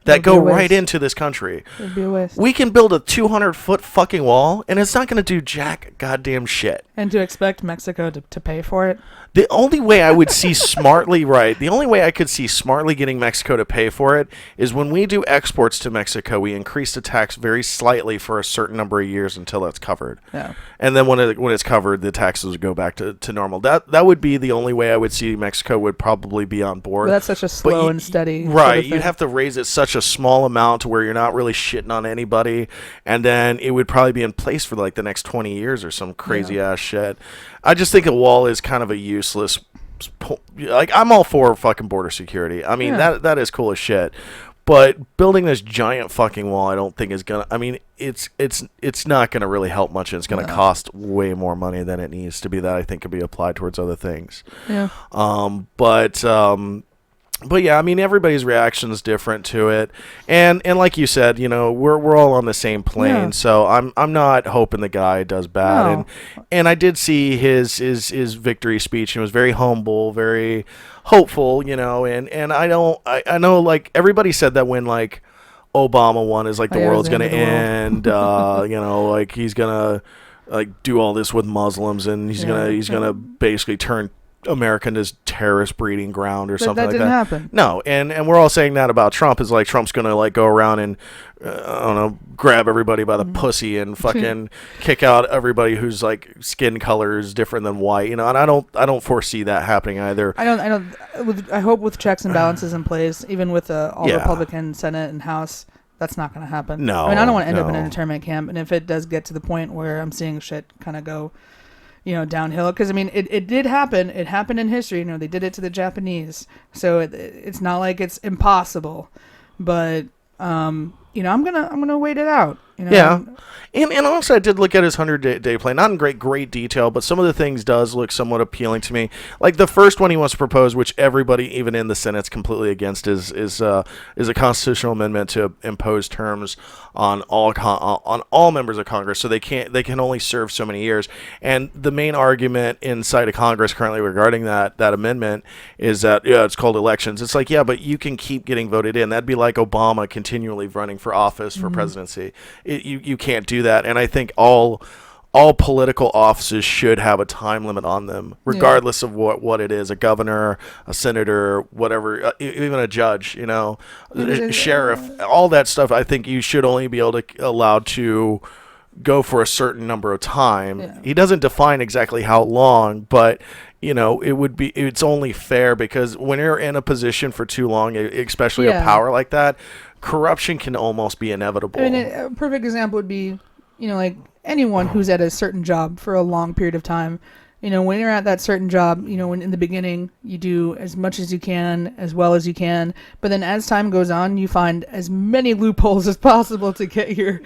that go right into this country. It'd be a waste. We can build a 200-foot fucking wall, and it's not going to do jack goddamn shit. And to expect Mexico to pay for it? The only way I would see smartly, the only way I could see smartly getting Mexico to pay for it is when we do exports to Mexico, we increase the tax very slightly for a certain number of years until that's covered. Yeah. And then when it's covered, the taxes would go back to normal. That would be the only way I would see Mexico would probably be on board. But that's such a slow and steady. Right. Sort of You'd have to raise it such a small amount to where you're not really shitting on anybody. And then it would probably be in place for like the next 20 years or some crazy ass shit. I just think a wall is kind of a useless. Like, I'm all for fucking border security. I mean, that is cool as shit. But building this giant fucking wall, I don't think is gonna. I mean, it's not gonna really help much. And it's gonna cost way more money than it needs to be. That I think could be applied towards other things. Yeah. But yeah, I mean, everybody's reaction is different to it, and like you said, you know, we're all on the same plane. So I'm not hoping the guy does bad, and I did see his victory speech, and it was very humble, very hopeful, you know, and I know like everybody said that when like Obama won is like the world's gonna end, you know, like he's gonna like do all this with Muslims, and he's gonna basically turn America into terrorist breeding ground or something like that. That didn't happen. No, and we're all saying that about Trump, is like Trump's gonna like go around and I don't know, grab everybody by the pussy and fucking kick out everybody whose like skin color is different than white, you know. And I don't foresee that happening either. I hope with checks and balances in place, even with all Republican Senate and House, that's not going to happen. No, I mean, I don't want to end up in an internment camp, and if it does get to the point where I'm seeing shit kind of go, you know, downhill, because I mean, it did happen. It happened in history. You know, they did it to the Japanese, so it's not like it's impossible. But you know, I'm gonna wait it out. You know? Yeah, and also I did look at his 100-day plan, not in great detail, but some of the things does look somewhat appealing to me. Like the first one he wants to propose, which everybody, even in the Senate's completely against, is a constitutional amendment to impose terms on all members of Congress, so they can only serve so many years. And the main argument inside of Congress currently regarding that amendment is that it's called elections. It's like, yeah, but you can keep getting voted in. That'd be like Obama continually running for office for presidency. You can't do that, and I think all political offices should have a time limit on them, regardless of what it is, a governor, a senator, whatever, even a judge, you know, sheriff, all that stuff. I think you should only be allowed to go for a certain number of time. Yeah. He doesn't define exactly how long, but you know, it's only fair, because when you're in a position for too long, especially a power like that, corruption can almost be inevitable. I mean, a perfect example would be, you know, like anyone who's at a certain job for a long period of time. You know, when you're at that certain job, you know, when in the beginning you do as much as you can, as well as you can, but then as time goes on, you find as many loopholes as possible to get your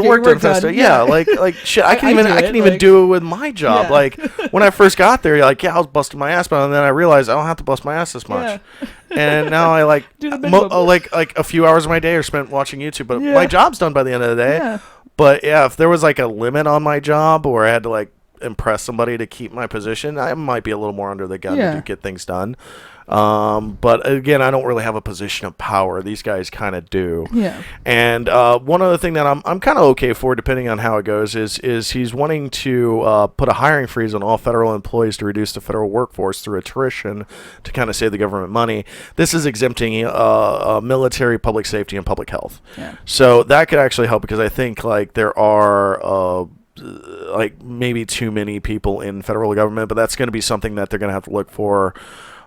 work done faster. Yeah, like shit. I can even do it with my job. Yeah. Like when I first got there, I was busting my ass, but then I realized I don't have to bust my ass this much. Yeah. And now I like like a few hours of my day are spent watching YouTube, but my job's done by the end of the day. Yeah. But yeah, if there was like a limit on my job, or I had to like impress somebody to keep my position, I might be a little more under the gun to get things done. But again, I don't really have a position of power. These guys kind of do. Yeah. And one other thing that I'm kind of okay for, depending on how it goes, is he's wanting to put a hiring freeze on all federal employees to reduce the federal workforce through attrition to kind of save the government money. This is exempting military, public safety, and public health. Yeah. So that could actually help, because I think like there are like maybe too many people in federal government, but that's going to be something that they're going to have to look for,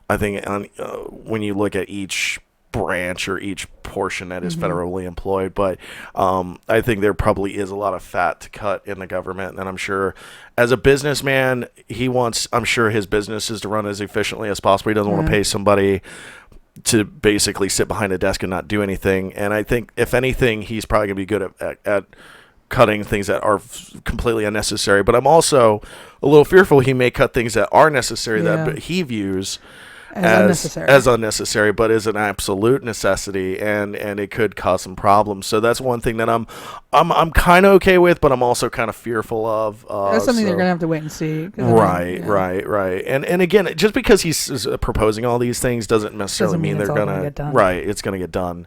I think, on when you look at each branch or each portion that is federally employed. But I think there probably is a lot of fat to cut in the government, and I'm sure as a businessman, I'm sure his business is to run as efficiently as possible. He doesn't want to pay somebody to basically sit behind a desk and not do anything. And I think if anything, he's probably going to be good at cutting things that are completely unnecessary. But I'm also a little fearful he may cut things that are necessary that he views as unnecessary, but is an absolute necessity, and it could cause some problems. So that's one thing that I'm kind of okay with, but I'm also kind of fearful of. That's something they're gonna have to wait and see. Right. And again, just because he's proposing all these things doesn't necessarily mean they're gonna get done. Right. It's gonna get done.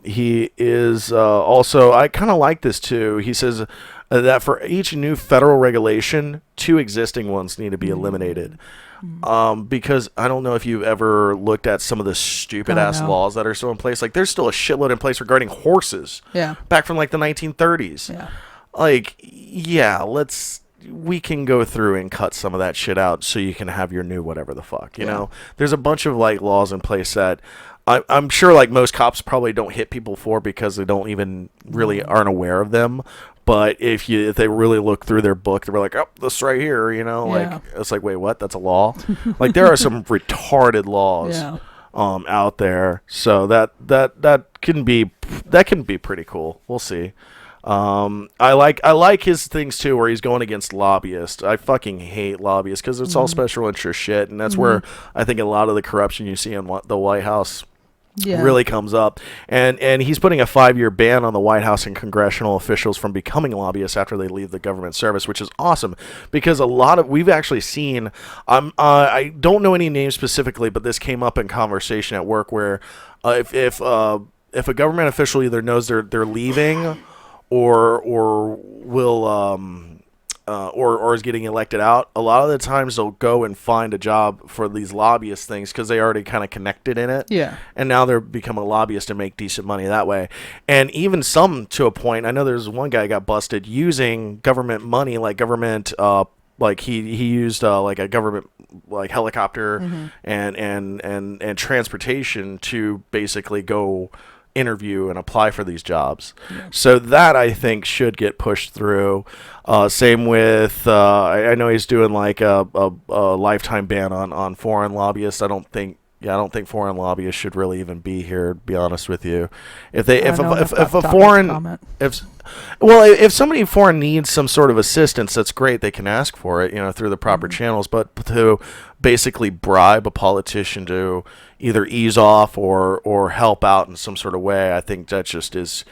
He is also. I kind of like this too. He says that for each new federal regulation, 2 existing ones need to be eliminated. Because I don't know if you've ever looked at some of the stupid ass laws that are still in place. Like, there's still a shitload in place regarding horses. Yeah. Back from like the 1930s. Yeah. Like, yeah, we can go through and cut some of that shit out so you can have your new whatever the fuck, you know? There's a bunch of like laws in place that I'm sure like most cops probably don't hit people for because they don't even really aren't aware of them. But if they really look through their book, they're like, oh, this right here, you know, like it's like, wait, what? That's a law? Like, there are some retarded laws out there. So that can be pretty cool. We'll see. I like his things too, where he's going against lobbyists. I fucking hate lobbyists because it's all special interest shit, and that's where I think a lot of the corruption you see in the White House really comes up. And he's putting a 5-year ban on the White House and congressional officials from becoming lobbyists after they leave the government service, which is awesome because we've actually seen, I don't know any names specifically, but this came up in conversation at work where if a government official either knows they're leaving or will or is getting elected out, a lot of the times they'll go and find a job for these lobbyist things because they already kind of connected in it. Yeah. And now they're become a lobbyist and make decent money that way. And even some to a point, I know there's one guy got busted using government money, like government, like he used like a government like helicopter and transportation to basically go interview and apply for these jobs. So that I think should get pushed through. Same with I know he's doing like a lifetime ban on foreign lobbyists. I don't think foreign lobbyists should really even be here, to be honest with you. If somebody foreign needs some sort of assistance, that's great. They can ask for it, through the proper channels. But to basically bribe a politician to either ease off or help out in some sort of way, I think that just is.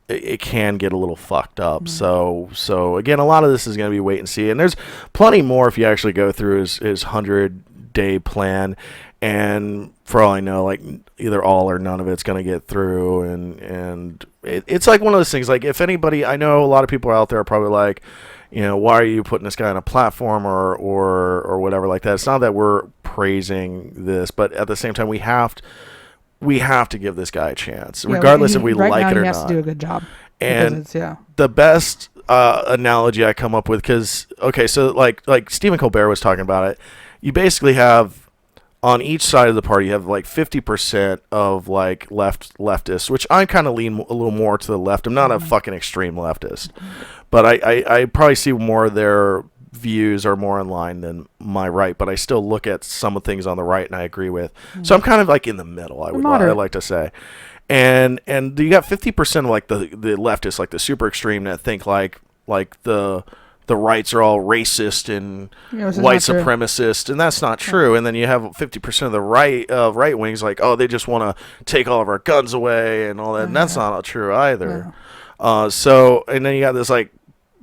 It can get a little fucked up. So again, a lot of this is going to be wait and see. And there's plenty more if you actually go through his 100-day plan. And for all I know, like either all or none of it's going to get through. And it's like one of those things. Like if anybody, I know a lot of people out there are probably like, why are you putting this guy on a platform or whatever like that. It's not that we're praising this, but at the same time, we have to give this guy a chance, regardless if we like it or not. Right now, he has to do a good job. And the best analogy I come up with, because so like Stephen Colbert was talking about it, you basically have on each side of the party, you have like 50% of like leftists, which I kind of lean a little more to the left. I'm not a fucking extreme leftist, but I probably see more of their views are more in line than my right, but I still look at some of things on the right and I agree with. So I'm kind of like in the middle, I like to say. And you got 50% of like the leftists, like the super extreme, that think like the rights are all racist and white supremacist, and that's not true. And then you have 50% of the right wings like, oh, they just want to take all of our guns away and all that, and that's not true either. So, and then you got this like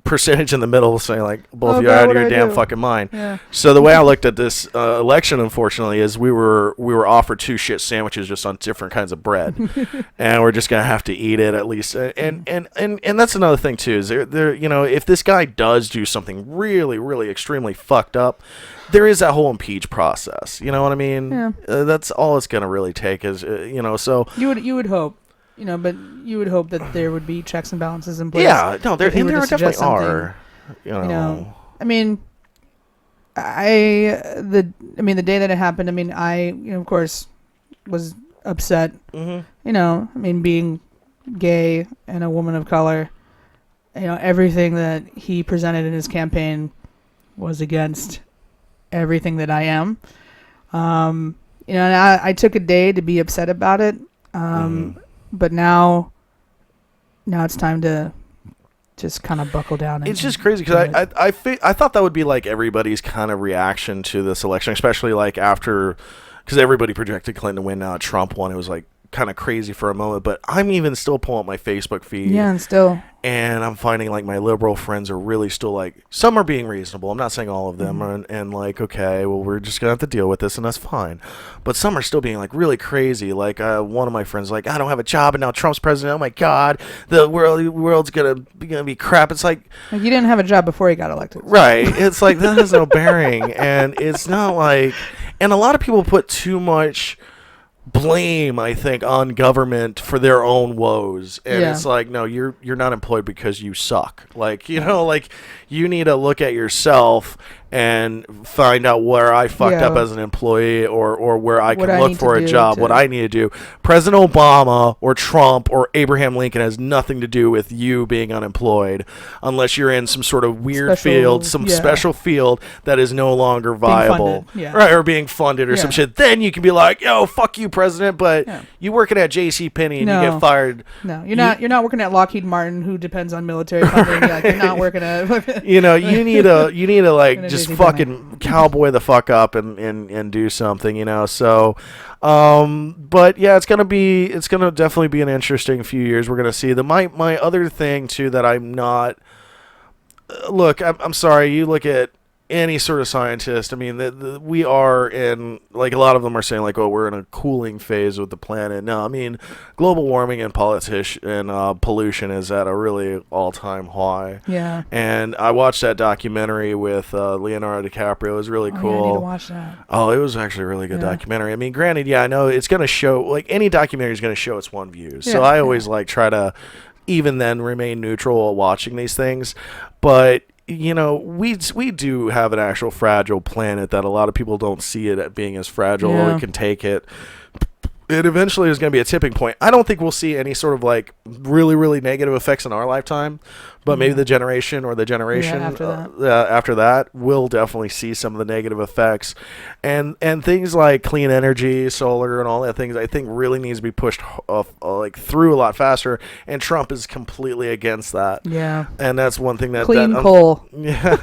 percentage in the middle saying like, both of you are out of your damn fucking mind. So the way I looked at this election, unfortunately, is we were offered 2 shit sandwiches just on different kinds of bread, and we're just gonna have to eat it at least. And that's another thing too, is there if this guy does do something really really extremely fucked up, there is that whole impeach process. You know what I mean? That's all it's gonna really take is so you would hope. But you would hope that there would be checks and balances in place. Yeah, no, there definitely are. I mean, the day that it happened, I of course was upset. Being gay and a woman of color, everything that he presented in his campaign was against everything that I am. And I took a day to be upset about it. But now it's time to just kind of buckle down. It's just crazy because I thought that would be like everybody's kind of reaction to this election, especially like after, because everybody projected Clinton to win. Now Trump won. It was like kind of crazy for a moment, but I'm even still pulling up my Facebook feed. Yeah, and I'm finding like my liberal friends are really still like, some are being reasonable. I'm not saying all of them are, and like, okay, well, we're just gonna have to deal with this, and that's fine. But some are still being like really crazy. Like one of my friends, like, I don't have a job, and now Trump's president. Oh my God, the world's gonna be crap. It's like you didn't have a job before he got elected, right? It's like that has no bearing, and it's not like, and a lot of people put too much blame, I think, on government for their own woes, and it's like, no, you're not employed because you suck. Like, you know, like you need to look at yourself and find out where I fucked up as an employee, or where I can look for a job, what I need to do. President Obama or Trump or Abraham Lincoln has nothing to do with you being unemployed unless you're in some sort of weird field, special field that is no longer viable, right, or being funded or some shit. Then you can be like, yo, fuck you, president, but you working at JCPenney and you get fired. No, you're not working at Lockheed Martin, who depends on military funding. Like, you're not working at you know, you need to like just fucking cowboy the fuck up and do something, you know. So but yeah, it's gonna definitely be an interesting few years. We're gonna see my other thing too that I'm not, look, I'm sorry, you look at any sort of scientist, I mean, we are in, like, a lot of them are saying, like, oh, we're in a cooling phase with the planet. No, I mean, global warming and pollution is at a really all-time high. Yeah. And I watched that documentary with Leonardo DiCaprio. It was really cool. Yeah, I need to watch that. Oh, it was actually a really good documentary. I mean, granted, yeah, I know it's going to show, like, any documentary is going to show its one view. So I always, like, try to even then remain neutral while watching these things. But you know, we do have an actual fragile planet that a lot of people don't see it being as fragile, or we can take it. It eventually is going to be a tipping point. I don't think we'll see any sort of like really, really negative effects in our lifetime, but maybe the generation after that will definitely see some of the negative effects, and things like clean energy, solar, and all that things I think really needs to be pushed through a lot faster. And Trump is completely against that. Yeah, and that's one thing that clean coal. Yeah.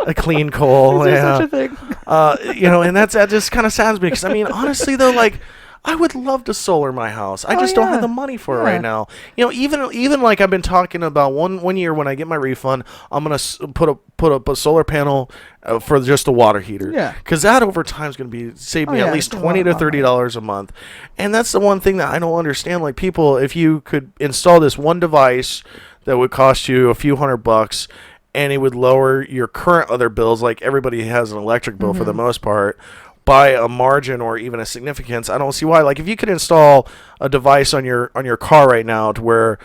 A clean coal. Is there such a thing? You know, and that just kind of saddens me, because I mean, honestly though, like, I would love to solar my house. I just don't have the money for it right now. You know, even like I've been talking about one year when I get my refund, I'm gonna put up a solar panel for just the water heater. Yeah, because that over time is gonna save me at least $20 to $30 a month, and that's the one thing that I don't understand. Like, people, if you could install this one device that would cost you a few $100, and it would lower your current other bills, like everybody has an electric bill for the most part, by a margin or even a significance. I don't see why. Like, if you could install a device on your car right now to where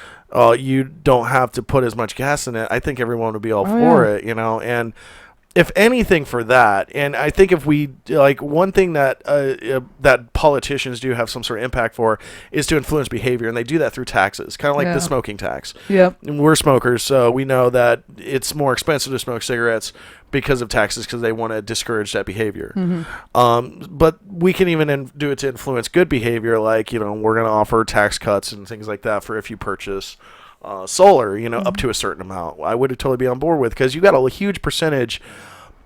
you don't have to put as much gas in it, I think everyone would be all for it, you know. And if anything for that, and I think if we, like, one thing that that politicians do have some sort of impact for is to influence behavior, and they do that through taxes, kind of like the smoking tax. Yep. And we're smokers, so we know that it's more expensive to smoke cigarettes because of taxes, because they want to discourage that behavior. But we can even do it to influence good behavior, like, you know, we're going to offer tax cuts and things like that for if you purchase solar, you know, up to a certain amount. I would totally be on board with, because you got a huge percentage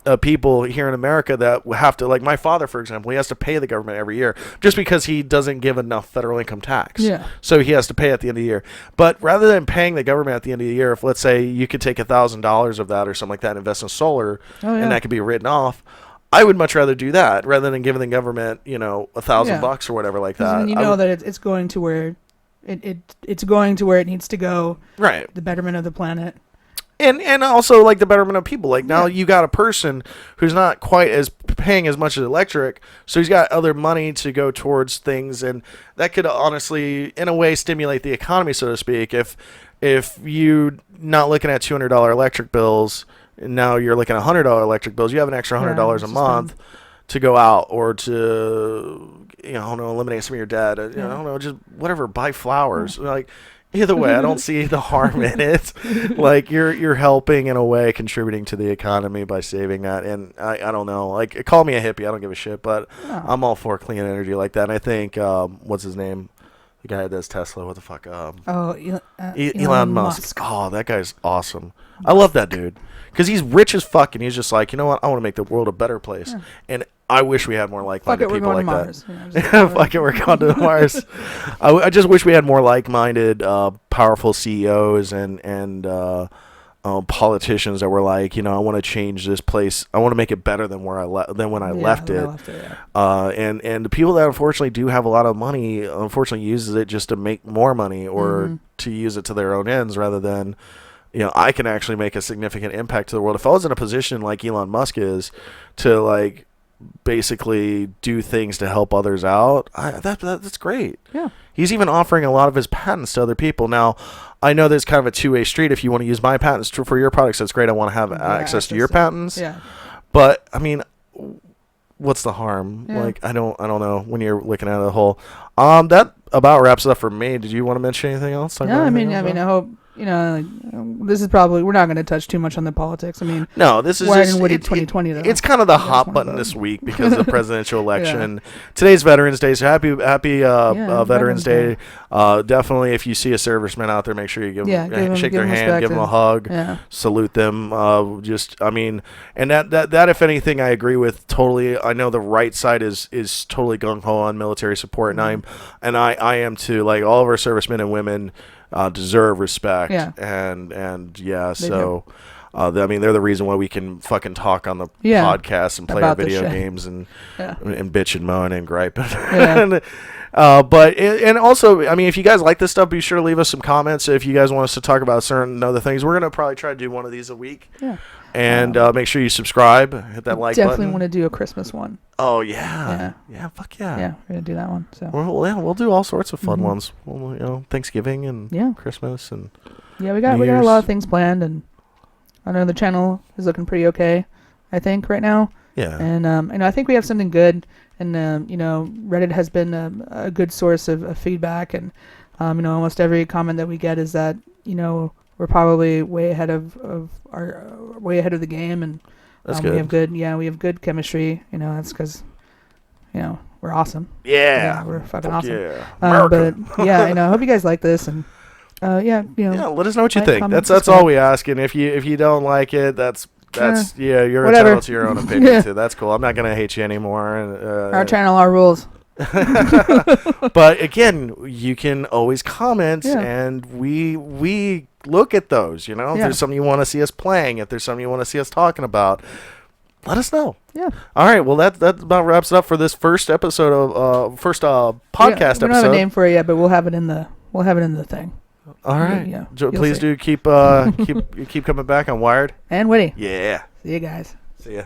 of people here in America that have to, like my father, for example, he has to pay the government every year just because he doesn't give enough federal income tax. Yeah. So he has to pay at the end of the year. But rather than paying the government at the end of the year, if let's say you could take $1,000 of that or something like that, invest in solar, and that could be written off, I would much rather do that rather than giving the government, you know, $1,000 or whatever like that. And you know that it's going to where it's going to where it needs to go. Right. The betterment of the planet. And also, like, the betterment of people. Like, now you got a person who's not quite as paying as much as electric, so he's got other money to go towards things, and that could honestly, in a way, stimulate the economy, so to speak. If you not looking at $200 electric bills, and now you're looking at $100 electric bills, you have an extra $100 a month to go out, or to, you know, I don't know, eliminate some of your debt. I don't know, just whatever, buy flowers. Like, either way, I don't see the harm in it. Like, you're helping in a way, contributing to the economy by saving that. And I don't know, like, call me a hippie, I don't give a shit, but I'm all for clean energy like that. And I think what's his name, The guy that does Tesla. What the fuck? Elon Musk. Oh, that guy's awesome. I love that dude because he's rich as fuck, and he's just like, you know what? I want to make the world a better place, and I wish we had more like-minded people like that. Fuck it, we're going to Mars. I just wish we had more like-minded, powerful CEOs and politicians that were like, I want to change this place. I want to make it better than when I left it. And the people that unfortunately do have a lot of money, unfortunately uses it just to make more money or to use it to their own ends rather than, I can actually make a significant impact to the world. If I was in a position like Elon Musk is to like basically do things to help others out, that's great. Yeah. He's even offering a lot of his patents to other people. Now, I know there's kind of a two-way street. If you want to use my patents for your products, that's great. I want to have access to your patents. Yeah. But I mean, what's the harm? Yeah. Like, I don't know when you're looking at it whole. That about wraps it up for me. Did you want to mention anything else? No, I hope. This is probably, we're not going to touch too much on the politics. I mean, no, this is Wired and Witty 2020. Though. It's kind of the hot button this week because of the presidential election. Today's Veterans Day, so happy Veterans Day. Definitely, if you see a serviceman out there, make sure you shake their hand, give them a hug, salute them. And that if anything, I agree with totally. I know the right side is totally gung ho on military support, and I am too. Like all of our servicemen and women. Deserve respect, and so they're the reason why we can fucking talk on the podcast and play our video games and bitch and moan and gripe. But also, if you guys like this stuff, be sure to leave us some comments. If you guys want us to talk about certain other things, we're gonna probably try to do one of these a week. Yeah. And make sure you subscribe, hit that like button. Definitely want to do a Christmas one. Oh yeah, fuck yeah. Yeah, we're gonna do that one. So we'll do all sorts of fun ones. Thanksgiving and Christmas and we got a lot of things planned, and I know the channel is looking pretty okay. I think right now. Yeah. And I think we have something good, and Reddit has been a good source of feedback, and almost every comment that we get is that we're probably way ahead of the game, and that's good. We have good chemistry. That's because we're awesome. Yeah, we're fucking awesome. Yeah, but I hope you guys like this, and let us know what you think. That's all we ask, and if you don't like it, that's you're entitled to your own opinion too. That's cool. I'm not gonna hate you anymore. And our channel, our rules. But again, you can always comment, and we look at those. If there's something you want to see us playing, if there's something you want to see us talking about, let us know. Yeah. All right. Well, that about wraps it up for this first episode of podcast episode. We don't have a name for it yet, but we'll have it in the thing. All right. Yeah. Please do keep coming back on Wired and Witty. Yeah. See you guys. See ya.